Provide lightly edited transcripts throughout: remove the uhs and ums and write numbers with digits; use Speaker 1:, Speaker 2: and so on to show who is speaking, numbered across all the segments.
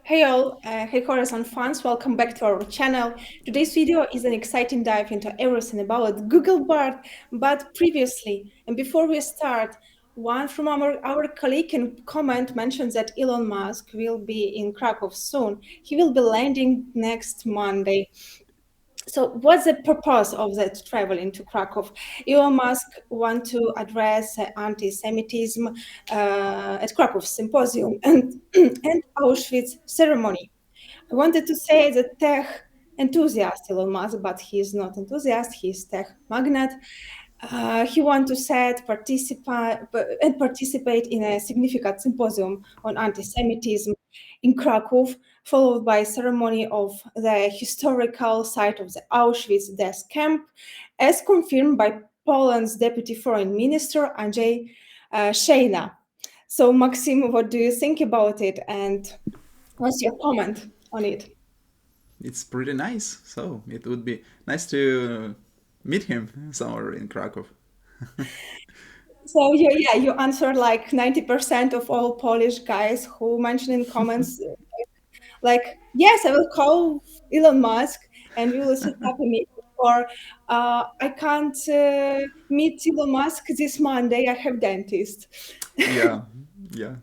Speaker 1: Hey all, hey Horizon fans, welcome back to our channel. Today's video is an exciting dive into everything about Google Bard, but previously, and before we start, one from our colleague in comment mentioned that Elon Musk will be in Krakow soon. He will be landing next Monday. So what's the purpose of that traveling to Krakow? Elon Musk want to address anti-Semitism at Krakow Symposium and, and Auschwitz ceremony. I wanted to say the tech enthusiast Elon Musk, but he is not enthusiast, he is tech magnate. He wants to participate in a significant symposium on anti-Semitism in Krakow, followed by a ceremony of the historical site of the Auschwitz death camp, as confirmed by Poland's Deputy Foreign Minister Andrzej Szejna. So, Maxim, what do you think about it, and what's your comment on it?
Speaker 2: It's pretty nice. So it would be nice to meet him somewhere in Krakow.
Speaker 1: So you answered like 90% of all Polish guys who mentioned in comments, like, yes, I will call Elon Musk and we will set up a meeting. Or I can't meet Elon Musk this Monday. I have dentist.
Speaker 2: Yeah, yeah.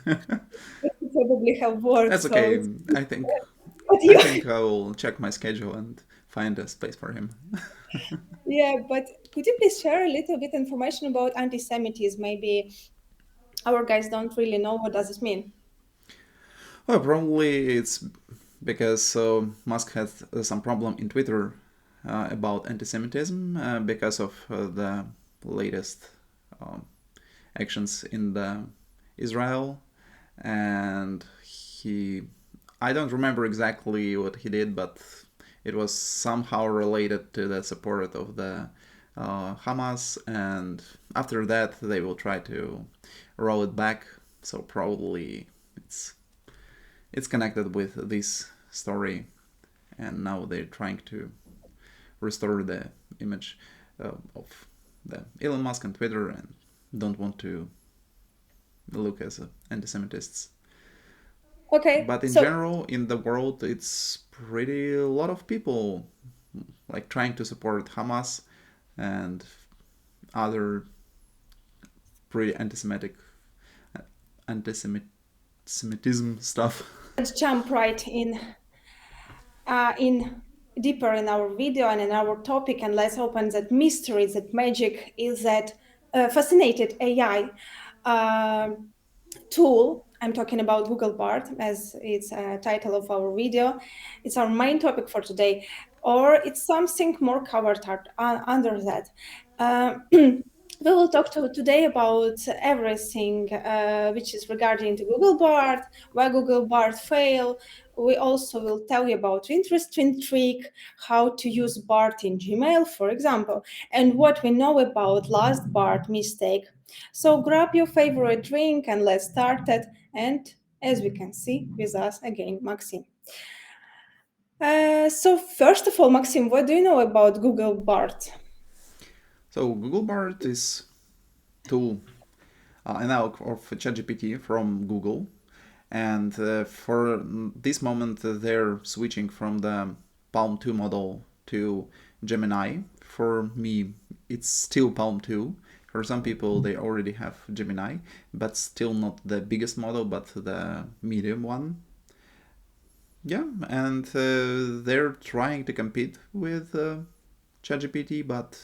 Speaker 1: You probably have work.
Speaker 2: That's
Speaker 1: So,
Speaker 2: okay. I think
Speaker 1: but
Speaker 2: I
Speaker 1: you,
Speaker 2: think I will check my schedule and find a space for him.
Speaker 1: yeah. But could you please share a little bit information about anti-Semitism? Maybe our guys don't really know what does it mean.
Speaker 2: Well, probably it's because Musk has some problem in Twitter about anti-Semitism because of the latest um, actions in the Israel, and he I don't remember exactly what he did, but it was somehow related to the support of the Hamas, and after that they will try to roll it back. So probably it's it's connected with this story, and now they're trying to restore the image of the Elon Musk on Twitter and don't want to look as anti-Semitists.
Speaker 1: Okay,
Speaker 2: But in
Speaker 1: so
Speaker 2: general, in the world, it's pretty a lot of people like trying to support Hamas and other pretty anti-Semitism stuff.
Speaker 1: let's jump right in deeper in our video and in our topic, and let's open that mystery, that magic is that fascinated AI tool. I'm talking about Google Bard, as it's a title of our video. It's our main topic for today, or it's something more covered under that. We will talk today about everything which is regarding to Google Bard, why Google Bard fail. We also will tell you about interesting trick, how to use Bard in Gmail, for example, and what we know about last Bard mistake. So grab your favorite drink and let's start it. And as we can see with us again, Maxim. So first of all, Maxim, what do you know about Google Bard?
Speaker 2: So Google Bard is tool analog of ChatGPT from Google, and for this moment they're switching from the Palm 2 model to Gemini. For me, it's still Palm 2. For some people, they already have Gemini, but still not the biggest model, but the medium one. Yeah, and they're trying to compete with ChatGPT, but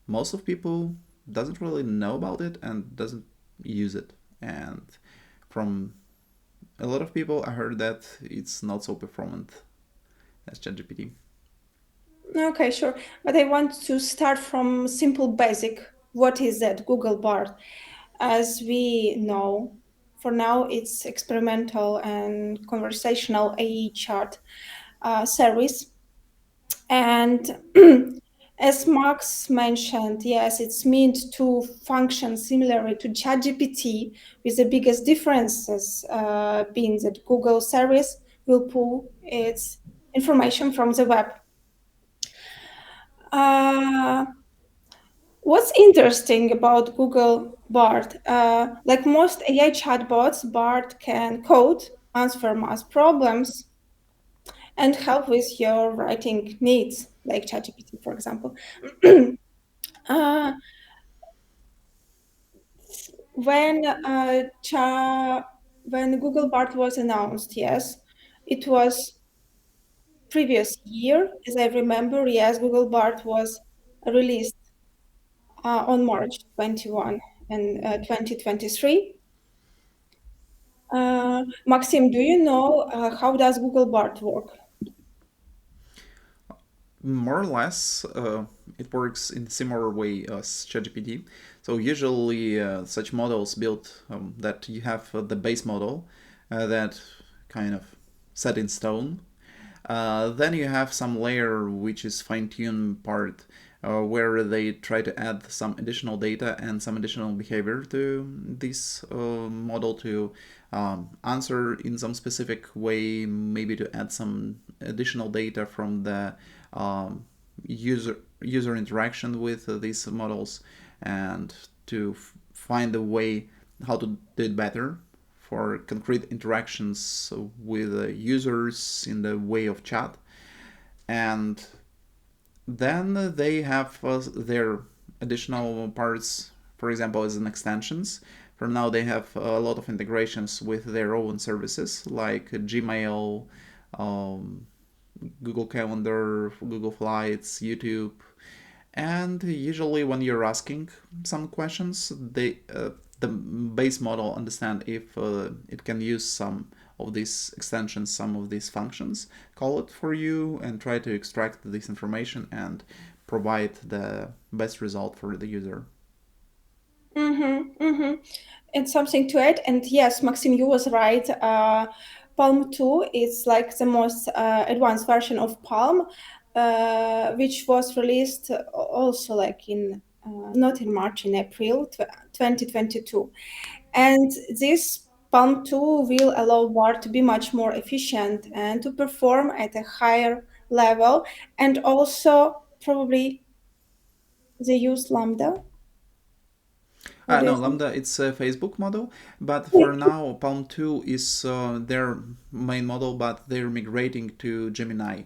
Speaker 2: most of people doesn't really know about it and doesn't use it. And from a lot of people, I heard that it's not so performant as ChatGPT.
Speaker 1: Okay, sure. But I want to start from simple basic. What is that Google Bard? As we know, for now, it's experimental and conversational AI chat service. And as Max mentioned, yes, it's meant to function similarly to ChatGPT, with the biggest differences being that Google service will pull its information from the web. Uh, what's interesting about Google Bard? Like most AI chatbots, Bard can code. answer math problems, and help with your writing needs, like ChatGPT, for example. uh, when when Google Bard was announced, yes, it was previous year, as I remember. Yes, Google Bard was released on March 21 and 2023. Maxim, do you know how does Google Bard work?
Speaker 2: More or less, it works in a similar way as ChatGPT. So usually, such models build that you have the base model that kind of set in stone. Then you have some layer which is fine-tuned part where they try to add some additional data and some additional behavior to this model to answer in some specific way, maybe to add some additional data from the user interaction with these models, and to find a way how to do it better for concrete interactions with users in the way of chat. And then they have their additional parts, for example, as an extensions. For now, they have a lot of integrations with their own services like Gmail, um, Google Calendar, Google Flights, YouTube. And usually, when you're asking some questions, the base model understand if it can use some of these extensions, some of these functions, call it for you, and try to extract this information and provide the best result for the user.
Speaker 1: Mm-hmm, mm-hmm. And something to add. And yes, Maxim, you was right. Palm 2 is like the most advanced version of Palm, which was released also like in not in March, in April 2022. And this Palm 2 will allow Bard to be much more efficient and to perform at a higher level. And also probably they use Lambda. What do you
Speaker 2: No,
Speaker 1: think?
Speaker 2: Lambda, it's a Facebook model, but for now, Palm 2 is their main model, but they're migrating to Gemini.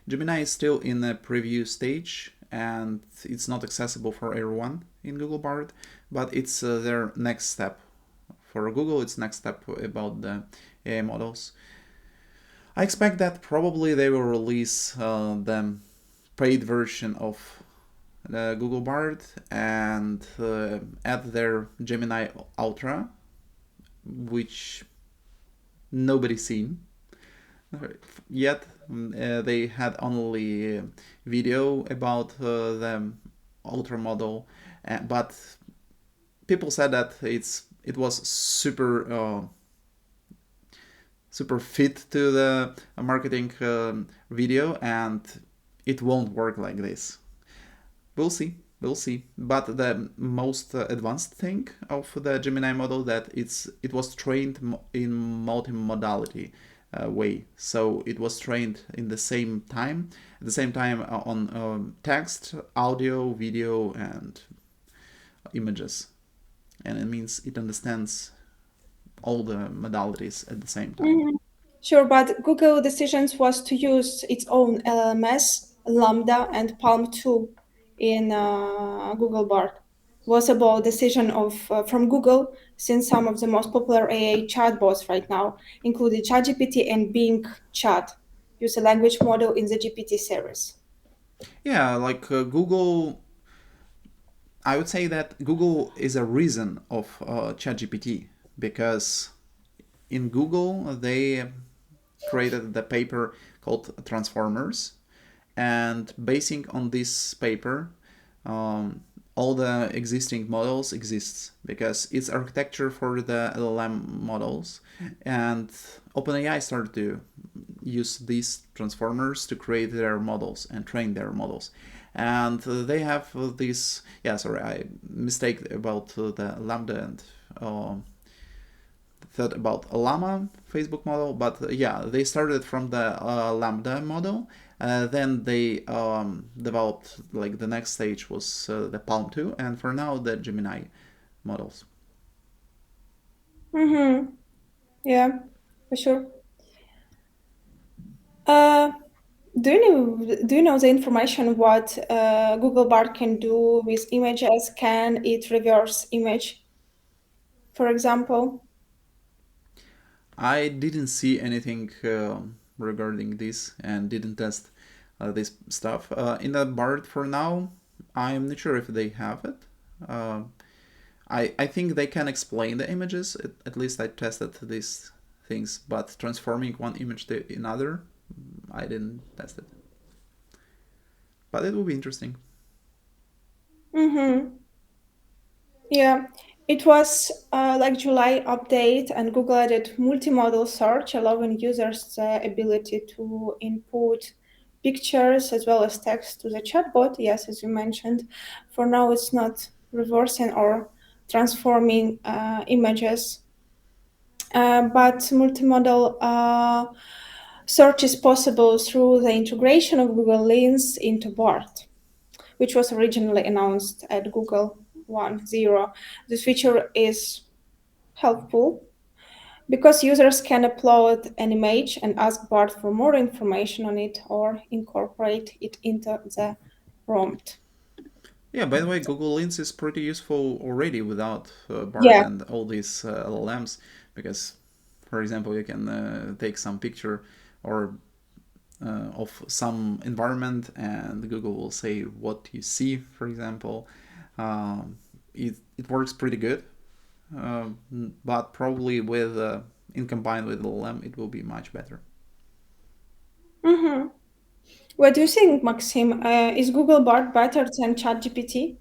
Speaker 2: Gemini is still in a preview stage, and it's not accessible for everyone in Google Bard, but it's their next step. For Google, it's next step about the AI models. I expect that probably they will release the paid version of Google Bard and add their Gemini Ultra, which nobody's seen yet. They had only video about the Ultra model, but people said that it was super fit to the marketing video, and it won't work like this. We'll see. We'll see. But the most advanced thing of the Gemini model that it was trained in multimodality way. So it was trained in the same time, at the same time on text, audio, video, and images. And it means it understands all the modalities at the same time.
Speaker 1: Sure, but Google decisions was to use its own LLMS, Lambda, and Palm 2 in Google Bard. Was about decision of from Google, since some of the most popular AI chatbots right now, including ChatGPT and Bing Chat, use a language model in the GPT series.
Speaker 2: Yeah, like Google, I would say that Google is a reason of ChatGPT, because in Google they created the paper called Transformers, and basing on this paper, um, all the existing models exists because it's architecture for the LLM models, and OpenAI started to use these transformers to create their models and train their models. And they have this. Yeah, sorry, I mistake about the Lambda and thought about a llama Facebook model, but yeah, they started from the Lambda model. Then they developed, like, the next stage was the Palm 2, and for now the Gemini models.
Speaker 1: Mm-hmm. Yeah. for sure. Uh, do you know the information what Google Bard can do with images? Can it reverse image, for example?
Speaker 2: I didn't see anything regarding this and didn't test this stuff. In the BART for now, I'm not sure if they have it. Uh, I think they can explain the images. At least I tested these things, but transforming one image to another, I didn't test it. But it will be interesting.
Speaker 1: Mm-hmm. Yeah, it was like July update, and Google added multimodal search, allowing users the ability to input pictures as well as text to the chatbot. Yes, as you mentioned, for now it's not reversing or transforming images, but multimodal search is possible through the integration of Google Lens into BART, which was originally announced at Google 1.0. This feature is helpful because users can upload an image and ask BART for more information on it or incorporate it into the prompt.
Speaker 2: Yeah, by the way, Google Lens is pretty useful already without BART
Speaker 1: Yeah.
Speaker 2: and all these LLMs because, for example, you can take some picture or of some environment and Google will say what you see, for example. It works pretty good, but probably with in combined with LLM, it will be much better.
Speaker 1: Mm-hmm. What do you think, Maxim? Is Google Bard better than ChatGPT?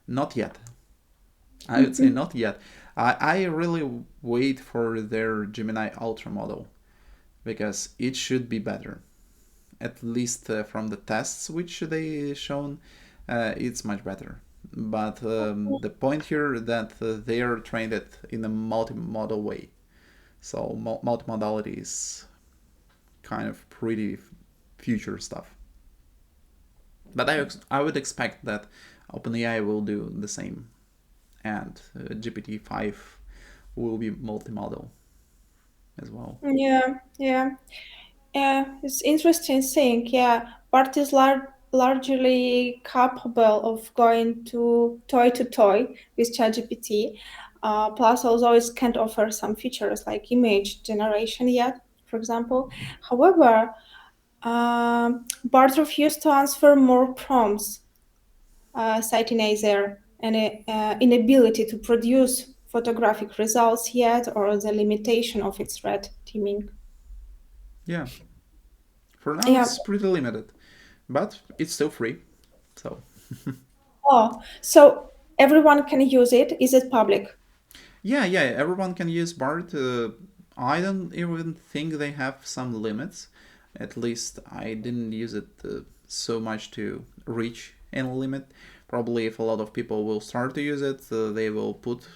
Speaker 2: Not yet. I would say
Speaker 1: Mm-hmm.
Speaker 2: not yet. I really wait for their Gemini Ultra model because it should be better. At least from the tests which they shown, it's much better. But the point here that they are trained it in a multimodal way. So multimodality is kind of pretty future stuff. But I would expect that OpenAI will do the same, and GPT-5 will be multimodal as well.
Speaker 1: Yeah, yeah. Yeah, it's interesting thing. Yeah, Bart is largely capable of going to toy with ChatGPT. Plus, although it can't offer some features like image generation yet, for example. However, Bart refused to answer more prompts, citing either an inability to produce photographic results yet or the limitation of its red teaming.
Speaker 2: Yeah, for now
Speaker 1: Yeah.
Speaker 2: it's pretty limited, but it's still free. So
Speaker 1: Oh, so everyone can use it. Is it public?
Speaker 2: yeah, everyone can use BART. I don't even think they have some limits. At least I didn't use it so much to reach any limit. Probably if a lot of people will start to use it, they will put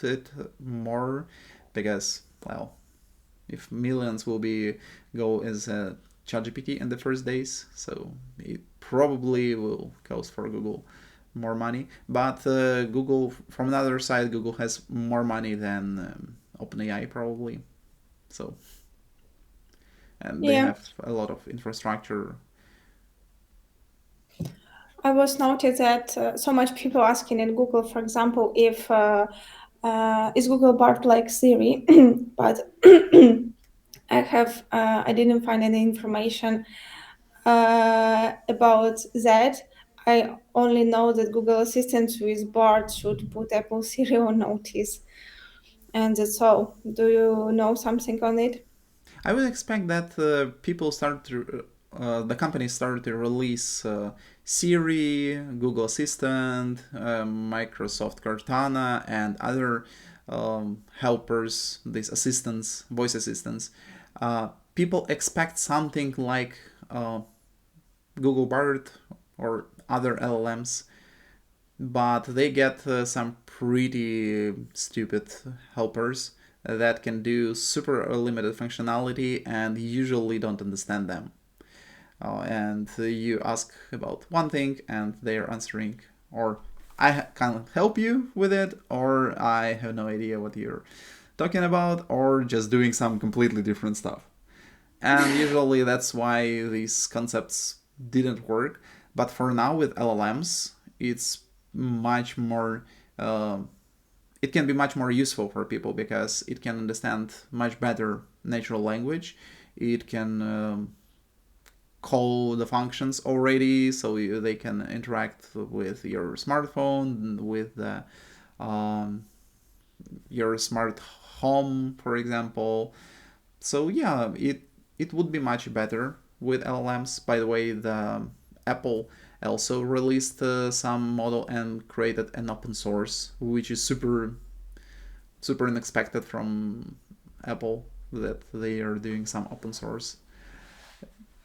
Speaker 2: it more because well, if millions will be go as ChatGPT in the first days, so it probably will cost for Google more money. But Google, from another side, Google has more money than OpenAI probably. So and they
Speaker 1: Yeah,
Speaker 2: have a lot of infrastructure.
Speaker 1: I was noticed that so much people asking in Google, for example, if is Google Bard like Siri, but I didn't find any information about that. I only know that Google Assistant with Bard should put Apple Siri on notice, and that's all. Do you know something on it?
Speaker 2: I would expect that people start to, the companies started to release Siri, Google Assistant, Microsoft Cortana, and other helpers, these assistants, voice assistants. People expect something like Google Bard or other LLMs, but they get some pretty stupid helpers that can do super limited functionality and usually don't understand them. And you ask about one thing and they're answering, or I can help you with it, or I have no idea what you're talking about, or just doing some completely different stuff. And usually that's why these concepts didn't work. But for now, with LLMs, it's much more. It can be much more useful for people because it can understand much better natural language. It can call the functions already, so they can interact with your smartphone, with um, your smart home, for example. So yeah, it would be much better with LLMs. By the way, the Apple also released some model and created an open source, which is super unexpected from Apple that they are doing some open source.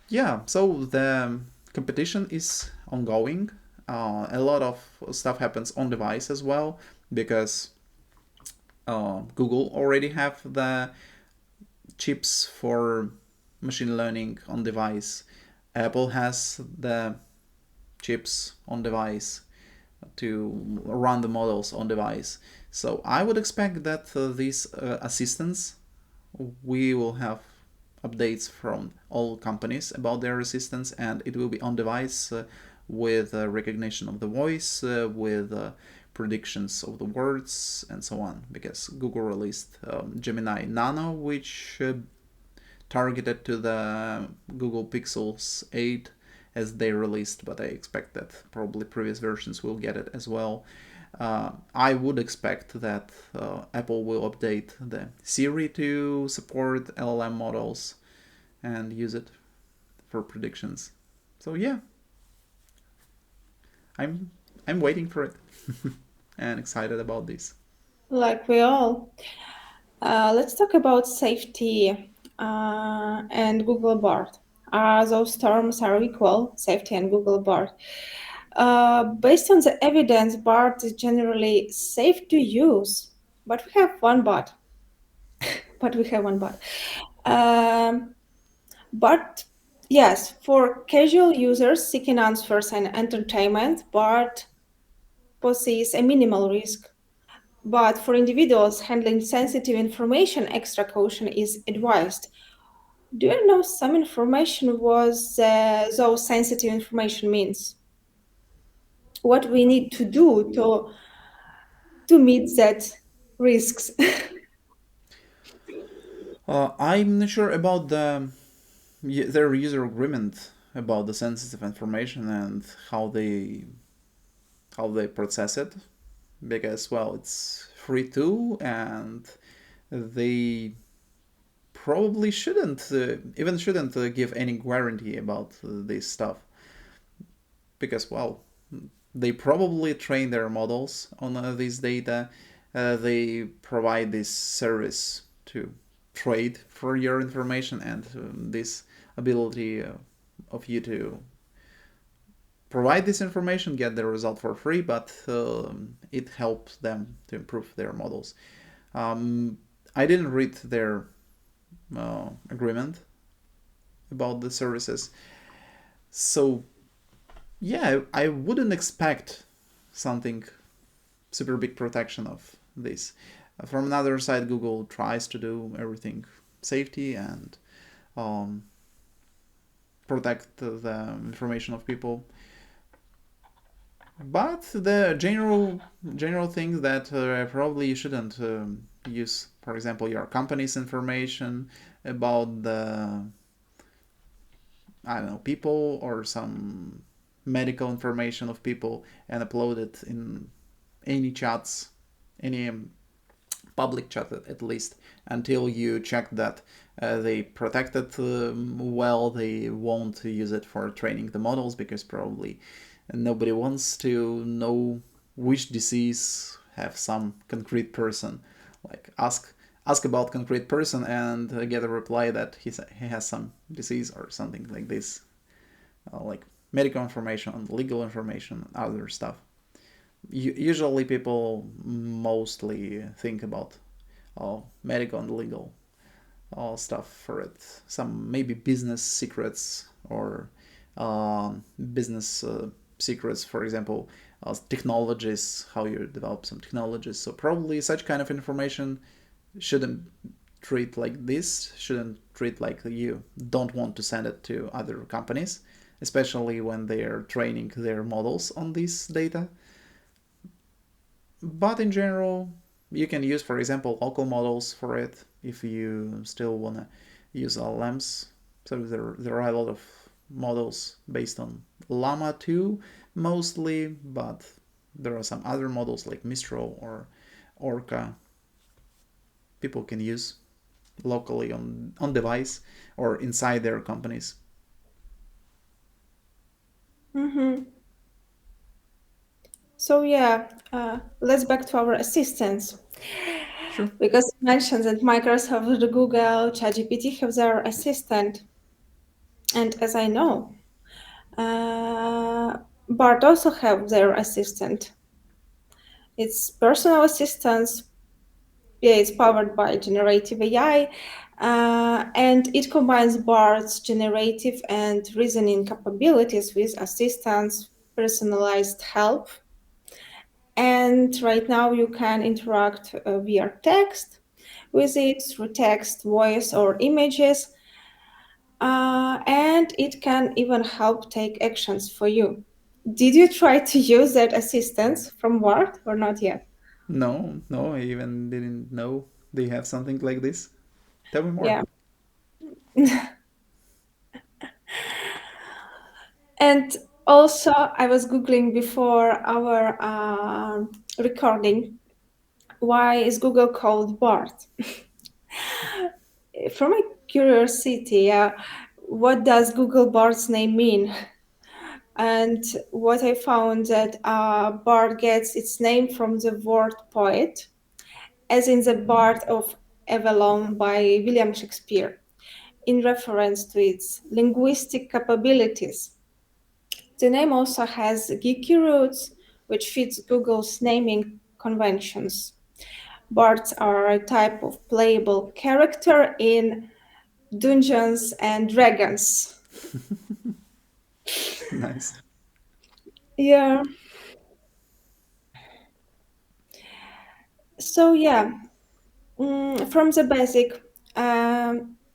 Speaker 2: Yeah, so the competition is ongoing. A lot of stuff happens on device as well because Google already have the chips for machine learning on device. Apple has the chips on device to run the models on device. So I would expect that these assistants, we will have updates from all companies about their assistants, and it will be on device with recognition of the voice, with predictions of the words, and so on. Because Google released Gemini Nano, which targeted to the Google Pixels 8 as they released, but I expect that probably previous versions will get it as well. I would expect that Apple will update the Siri to support LLM models and use it for predictions. So yeah, I'm I'm waiting for it and excited about this.
Speaker 1: Like we all. Let's talk about safety and Google Bard. Those terms are equal, safety and Google Bard. Based on the evidence, Bard is generally safe to use, but we have one but. But we have one but. Um, but yes, for casual users seeking answers and entertainment, Bard poses a minimal risk. But for individuals handling sensitive information, extra caution is advised. Do you know some information was those sensitive information means? What we need to do to meet that risks?
Speaker 2: I'm not sure about their user agreement about the sensitive information and how they process it, because well, it's free too, and they probably shouldn't give any guarantee about this stuff, because well, they probably train their models on this data. They provide this service to trade for your information, and this ability of you to provide this information, get the result for free, but it helps them to improve their models. um, I didn't read their agreement about the services, so yeah, I wouldn't expect something super big protection of this. From another side, Google tries to do everything safety and um, protect the information of people. But the general thing that probably you shouldn't use, for example, your company's information about the, I don't know, people, or some medical information of people, and upload it in any chats, any public chat at least, until you check that they protect it well. They won't use it for training the models, because probably nobody wants to know which disease have some concrete person. Like ask about concrete person and get a reply that he has some disease or something like this, like medical information, legal information, other stuff. Usually people mostly think about medical and legal stuff for it. Some maybe business secrets, or business secrets, for example, technologies, how you develop some technologies. So probably such kind of information shouldn't treat like this, shouldn't treat like you don't want to send it to other companies, especially when they are training their models on this data. But in general, you can use, for example, local models for it if you still want to use LLMs. So there are a lot of models based on Llama 2 mostly, but there are some other models like Mistral or Orca people can use locally on device or inside their companies.
Speaker 1: Mm-hmm. So yeah, let's back to our assistants.
Speaker 2: Sure.
Speaker 1: Because you mentioned that Microsoft, Google, ChatGPT have their assistant, and as I know, Bart also have their assistant. It's personal assistants. Yeah, it's powered by generative AI, and it combines Bart's generative and reasoning capabilities with assistants, personalized help. And right now, you can interact via text with it through text, voice, or images, and it can even help take actions for you. Did you try to use that assistance from Word or not yet?
Speaker 2: No, no, I even didn't know they have something like this. Tell me more.
Speaker 1: Yeah. And also, I was Googling before our recording, why is Google called BART? From my curiosity, what does Google BART's name mean? And what I found that Bard gets its name from the word poet, as in the Bard of Avalon by William Shakespeare, in reference to its linguistic capabilities. The name also has geeky roots, which fits Google's naming conventions. Bards are a type of playable character in Dungeons and Dragons.
Speaker 2: Nice.
Speaker 1: Yeah. So yeah, from the basic,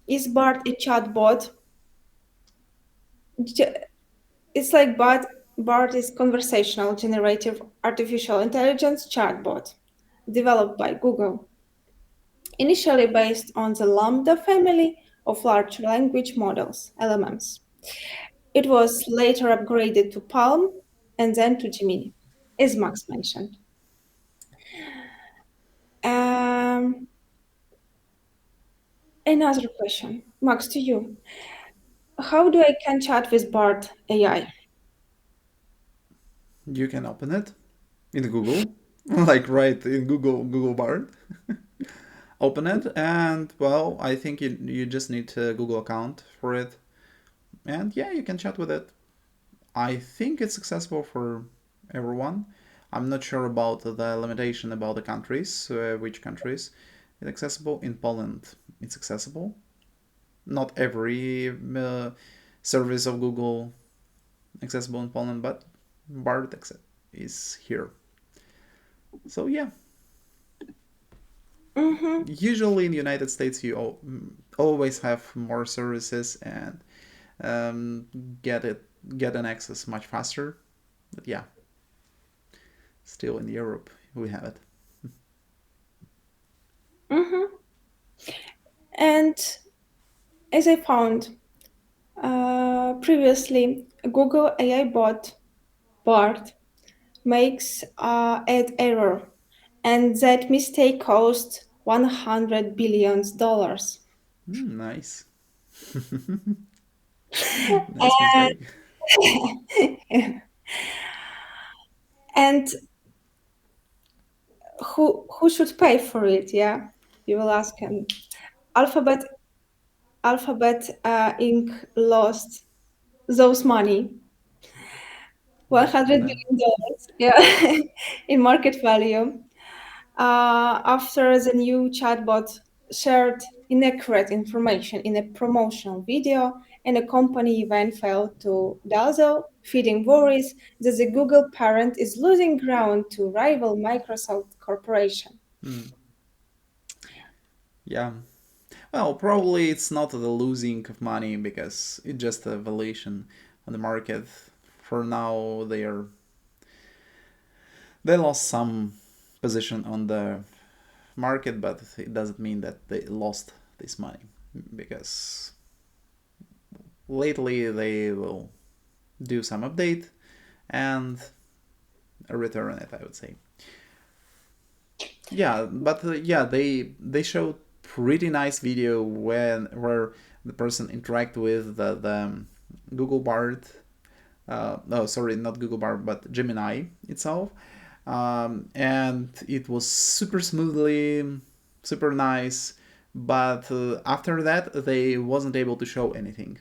Speaker 1: is Bard a chatbot? J- It's like Bard is conversational generative artificial intelligence chatbot developed by Google, initially based on the Lambda family of large language models, LLMs. It was later upgraded to Palm and then to Gemini, as Max mentioned. Um, Another question, Max, to you. How do I can chat with Bard AI?
Speaker 2: You can open it in Google, like right in Google Bard. Open it, and well, I think you just need a Google account for it, and yeah, you can chat with it. I think it's accessible for everyone. I'm not sure about the limitation about the countries, which countries it's accessible. In Poland, it's accessible. Not every service of Google accessible in Poland, but Bard is here. So yeah,
Speaker 1: Mm-hmm.
Speaker 2: usually in the United States, you always have more services and get it get an access much faster. But yeah, still in Europe we have it.
Speaker 1: Mm-hmm. And as I found previously, Google AI bot Bard makes ad error, and that mistake cost $100 billion.
Speaker 2: Nice, nice mistake.
Speaker 1: And who should pay for it? Yeah, you will ask. And Alphabet Inc. lost those money, one hundred
Speaker 2: No.
Speaker 1: billion dollars. Yeah, in market value. After the new chatbot shared inaccurate information in a promotional video and a company event failed to dazzle, feeding worries that the Google parent is losing ground to rival Microsoft Corporation.
Speaker 2: Hmm. Yeah. Well, probably it's not the losing of money because it's just a valuation on the market. For now, they lost some position on the market, but it doesn't mean that they lost this money because lately they will do some update and return it, I would say. Yeah, but yeah, they showed pretty nice video where the person interact with the Google Bard. No, sorry, not Google Bard, but Gemini itself. And it was super smoothly, super nice. But after that, they wasn't able to show anything,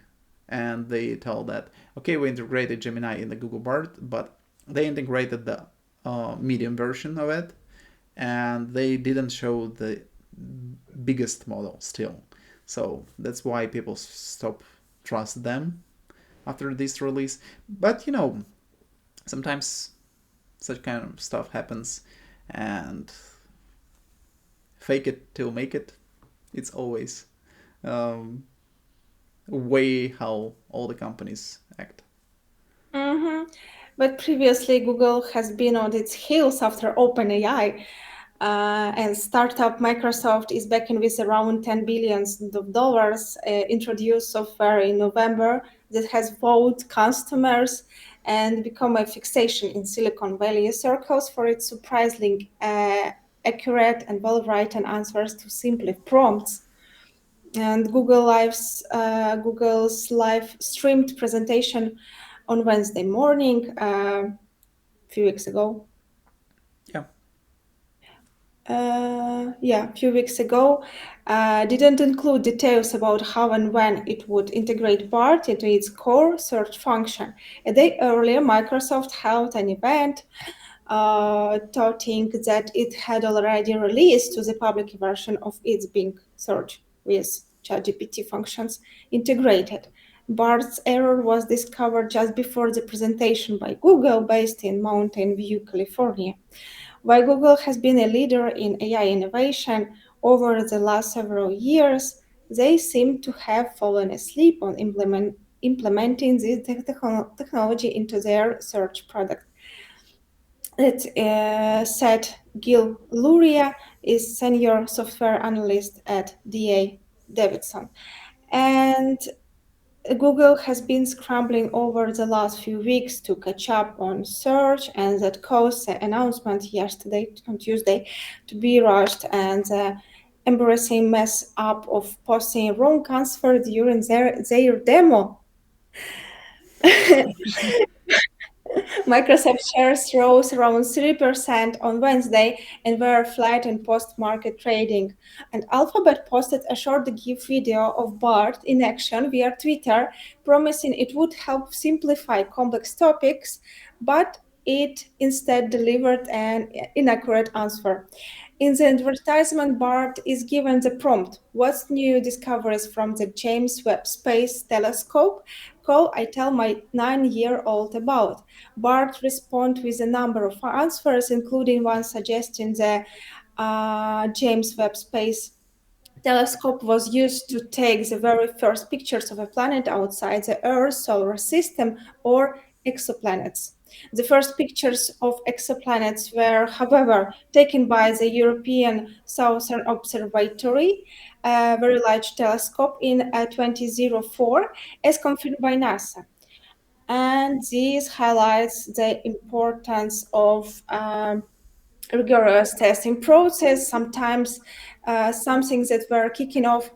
Speaker 2: and they told that okay, we integrated Gemini in the Google Bard, but they integrated the medium version of it, and they didn't show the biggest model still. So that's why people stop trust them after this release. But sometimes such kind of stuff happens, and fake it till make it. It's always um, way how all the companies act.
Speaker 1: Hmm. But previously, Google has been on its heels after OpenAI, and startup Microsoft is backing with around $10 billion, introduced software in November that has wowed customers and become a fixation in Silicon Valley circles for its surprisingly accurate and well-written answers to simple prompts. And Google's live streamed presentation on Wednesday morning, a few weeks ago.
Speaker 2: Yeah,
Speaker 1: A few weeks ago, didn't include details about how and when it would integrate BART into its core search function. A day earlier, Microsoft held an event touting that it had already released to the public version of its Bing search with ChatGPT functions integrated. BART's error was discovered just before the presentation by Google, based in Mountain View, California. While Google has been a leader in AI innovation over the last several years, they seem to have fallen asleep on implementing this technology into their search product. It said Gil Luria is senior software analyst at DA Davidson. And Google has been scrambling over the last few weeks to catch up on search, and that caused the announcement yesterday, on Tuesday, to be rushed and the embarrassing mess up of posting wrong answer during their demo. Microsoft shares rose around 3% on Wednesday and were flat in post-market trading. And Alphabet posted a short GIF video of Bart in action via Twitter, promising it would help simplify complex topics, but it instead delivered an inaccurate answer. In the advertisement, Bart is given the prompt, "What's new discoveries from the James Webb Space Telescope? Call I tell my 9-year-old about." Bart responds with a number of answers, including one suggesting the James Webb Space Telescope was used to take the very first pictures of a planet outside the Earth's solar system or exoplanets. The first pictures of exoplanets were, however, taken by the European Southern Observatory, a very large telescope, in 2004, as confirmed by NASA. And this highlights the importance of rigorous testing process. Sometimes some things that were kicking off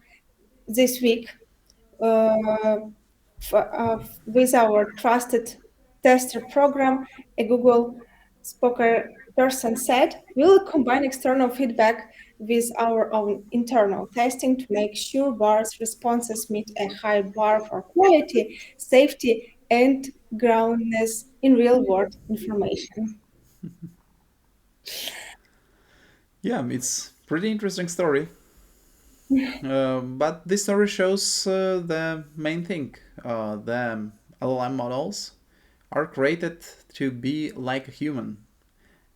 Speaker 1: this week uh, with our trusted tester program, a Google spokesperson said, "We'll combine external feedback with our own internal testing to make sure BAR's responses meet a high bar for quality, safety, and groundedness in real-world information."
Speaker 2: yeah, it's pretty interesting story. But this story shows the main thing. The LLM models are created to be like a human,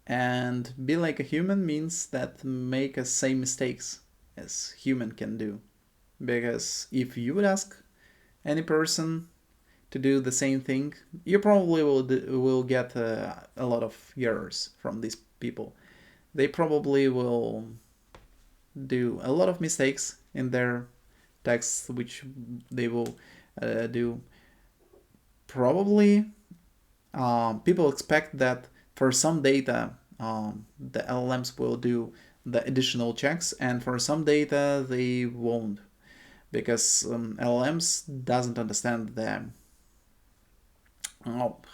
Speaker 2: and be like a human means that make the same mistakes as human can do. Because if you would ask any person to do the same thing, you probably will get a lot of errors from these people. They probably will do a lot of mistakes in their texts, which they will do. Probably people expect that for some data, the LLMs will do the additional checks, and for some data they won't, because LLMs doesn't understand the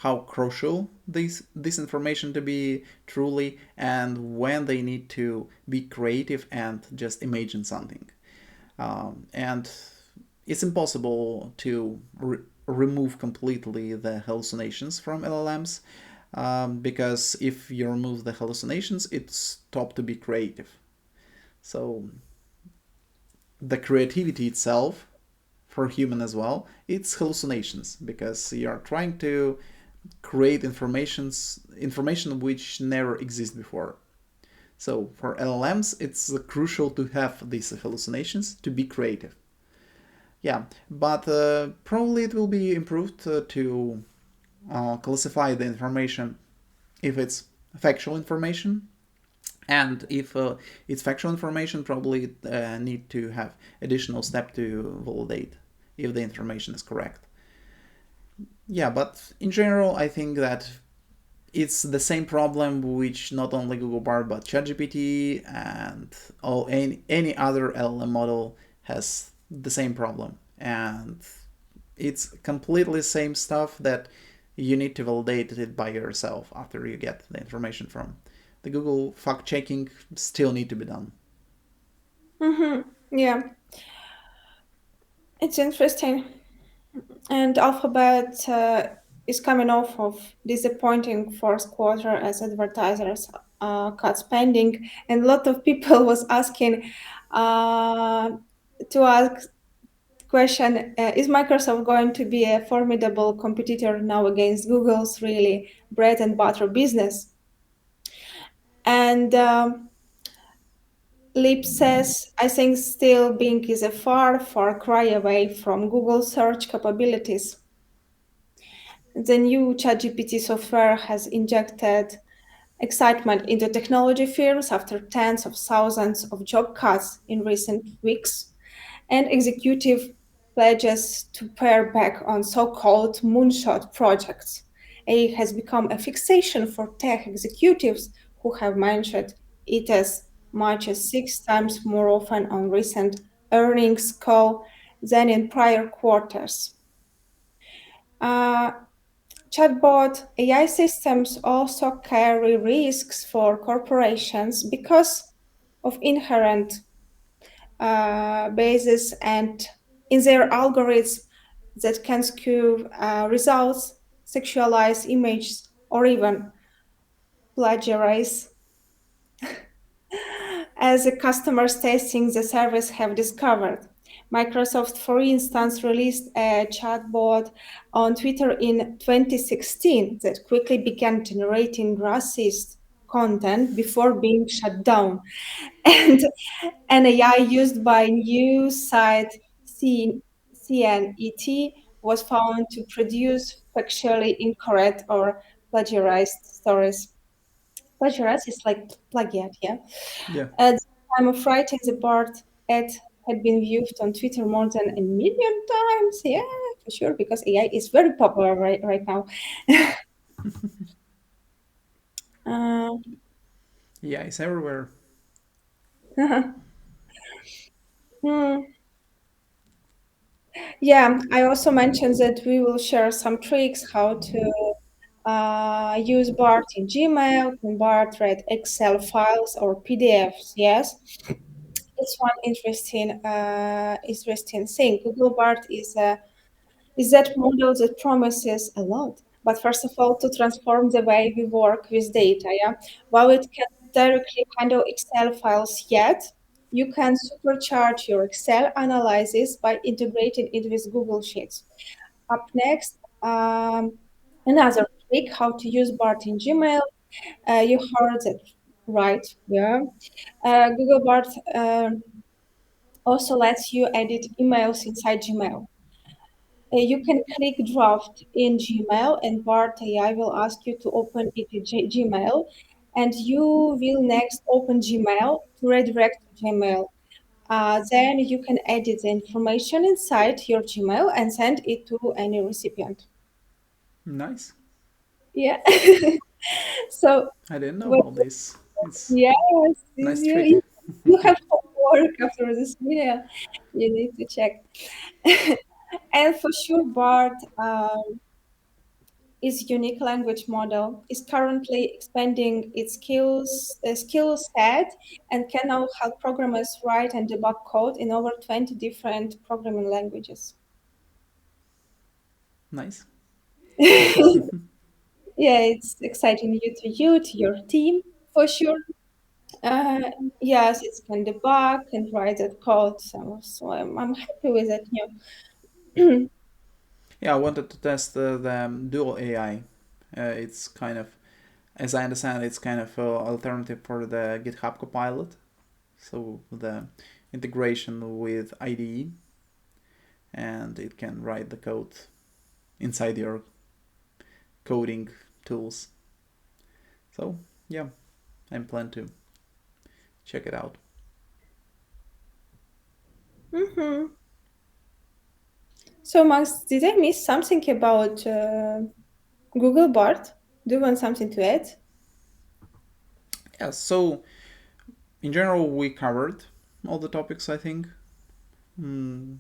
Speaker 2: how crucial this information to be truly, and when they need to be creative and just imagine something. And it's impossible to remove completely the hallucinations from LLMs, because if you remove the hallucinations, it stops to be creative. So the creativity itself for human as well, it's hallucinations, because you are trying to create information which never existed before. So for LLMs, it's crucial to have these hallucinations to be creative. Yeah, but probably it will be improved to classify the information if it's factual information, and if it's factual information, probably it need to have additional step to validate if the information is correct. Yeah, but in general, I think that it's the same problem which not only Google Bard but ChatGPT and any other LLM model has the same problem, and it's completely same stuff that you need to validate it by yourself after you get the information from the Google. Fact checking still need to be done.
Speaker 1: Yeah, it's interesting. And Alphabet is coming off of disappointing first quarter as advertisers cut spending, and a lot of people was asking uh, to ask question: Is Microsoft going to be a formidable competitor now against Google's really bread and butter business? And Lip says, I think still Bing is a far, far cry away from Google search capabilities. The new ChatGPT software has injected excitement into technology firms after tens of thousands of job cuts in recent weeks, and executive pledges to pare back on so called moonshot projects. AI has become a fixation for tech executives who have mentioned it as much as 6 times more often on recent earnings call than in prior quarters. Uh, Chatbot AI systems also carry risks for corporations because of inherent biases and in their algorithms that can skew results, sexualize images, or even plagiarize. As the customers testing the service have discovered. Microsoft, for instance, released a chatbot on Twitter in 2016 that quickly began generating racist content before being shut down. And an AI used by news site CNET was found to produce factually incorrect or plagiarized stories. Plagiarize is like plagiat, yeah.
Speaker 2: Yeah.
Speaker 1: At the time of writing, the Bard ad had been viewed on Twitter more than a million times. Yeah, for sure, because AI is very popular right now. Uh,
Speaker 2: Yeah, it's everywhere.
Speaker 1: hmm. Yeah, I also mentioned that we will share some tricks how to use BART in Gmail, convert read Excel files or PDFs. Yes, it's one interesting thing. Google BART is that model that promises a lot. But first of all, to transform the way we work with data, yeah. While it can directly handle Excel files yet, you can supercharge your Excel analysis by integrating it with Google Sheets. Up next, another trick how to use BART in Gmail. You heard it right, yeah. Google BART. Also lets you edit emails inside Gmail. You can click draft in Gmail, and Bart AI will ask you to open it in Gmail, and you will next open Gmail to redirect to Gmail. Then you can edit the information inside your Gmail and send it to any recipient.
Speaker 2: Nice.
Speaker 1: Yeah. So,
Speaker 2: I didn't know
Speaker 1: what,
Speaker 2: about this. It's
Speaker 1: yes,
Speaker 2: nice
Speaker 1: you,
Speaker 2: trick.
Speaker 1: you, you have homework after this video. You need to check. And for sure, Bart is unique language model is currently expanding its skill set and can now help programmers write and debug code in over 20 different programming languages.
Speaker 2: Nice.
Speaker 1: Yeah, it's exciting you, to your team, for sure. Uh, yes, it can debug and write that code, so I'm happy with that new.
Speaker 2: Yeah, I wanted to test the dual AI. It's kind of, as I understand, it's kind of alternative for the GitHub Copilot. So the integration with IDE, and it can write the code inside your coding tools. So yeah, I'm plan to check it out.
Speaker 1: Hmm. So, Max, did I miss something about Google Bart? Do you want something to add?
Speaker 2: Yeah, so in general, we covered all the topics, I think. Mm,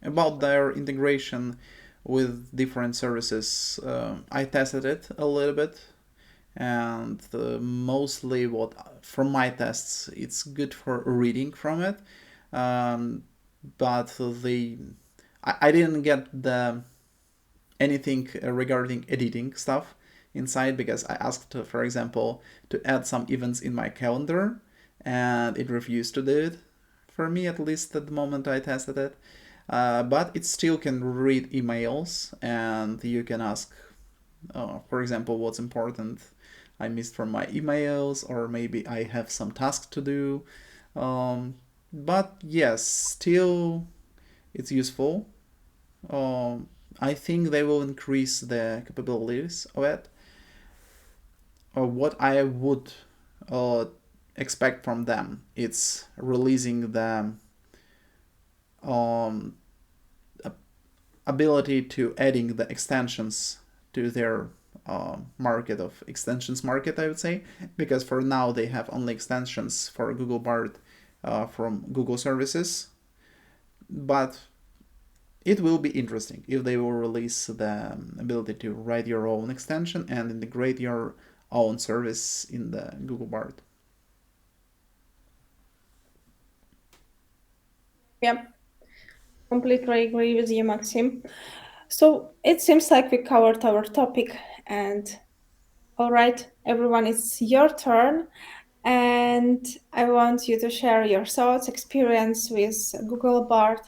Speaker 2: about their integration with different services, I tested it a little bit, and mostly what from my tests, it's good for reading from it. Um, but I didn't get the anything regarding editing stuff inside because I asked, for example, to add some events in my calendar, and it refused to do it. For me, at least at the moment I tested it, but it still can read emails, and you can ask, for example, what's important I missed from my emails, or maybe I have some task to do. But yes, still it's useful. I think they will increase the capabilities of it. What I would uh, expect from them, it's releasing the um, ability to adding the extensions to their market of extensions market, I would say, because for now they have only extensions for Google Bard from Google services, but it will be interesting if they will release the ability to write your own extension and integrate your own service in the Google Bard.
Speaker 1: Yeah, completely agree with you, Maxim. So it seems like we covered our topic, and all right, everyone, it's your turn. And I want you to share your thoughts, experience with Google Bard.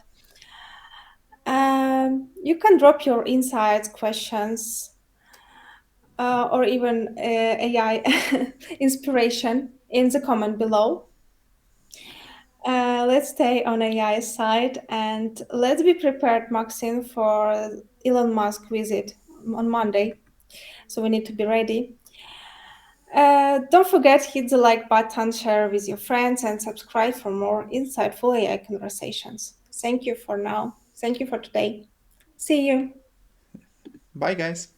Speaker 1: You can drop your insights, questions, or even AI inspiration in the comment below. Let's stay on AI side and let's be prepared, Maxine, for Elon Musk visit on Monday. So we need to be ready. Don't forget, hit the like button, share with your friends, and subscribe for more insightful AI conversations. Thank you for now. Thank you for today. See you.
Speaker 2: Bye, guys.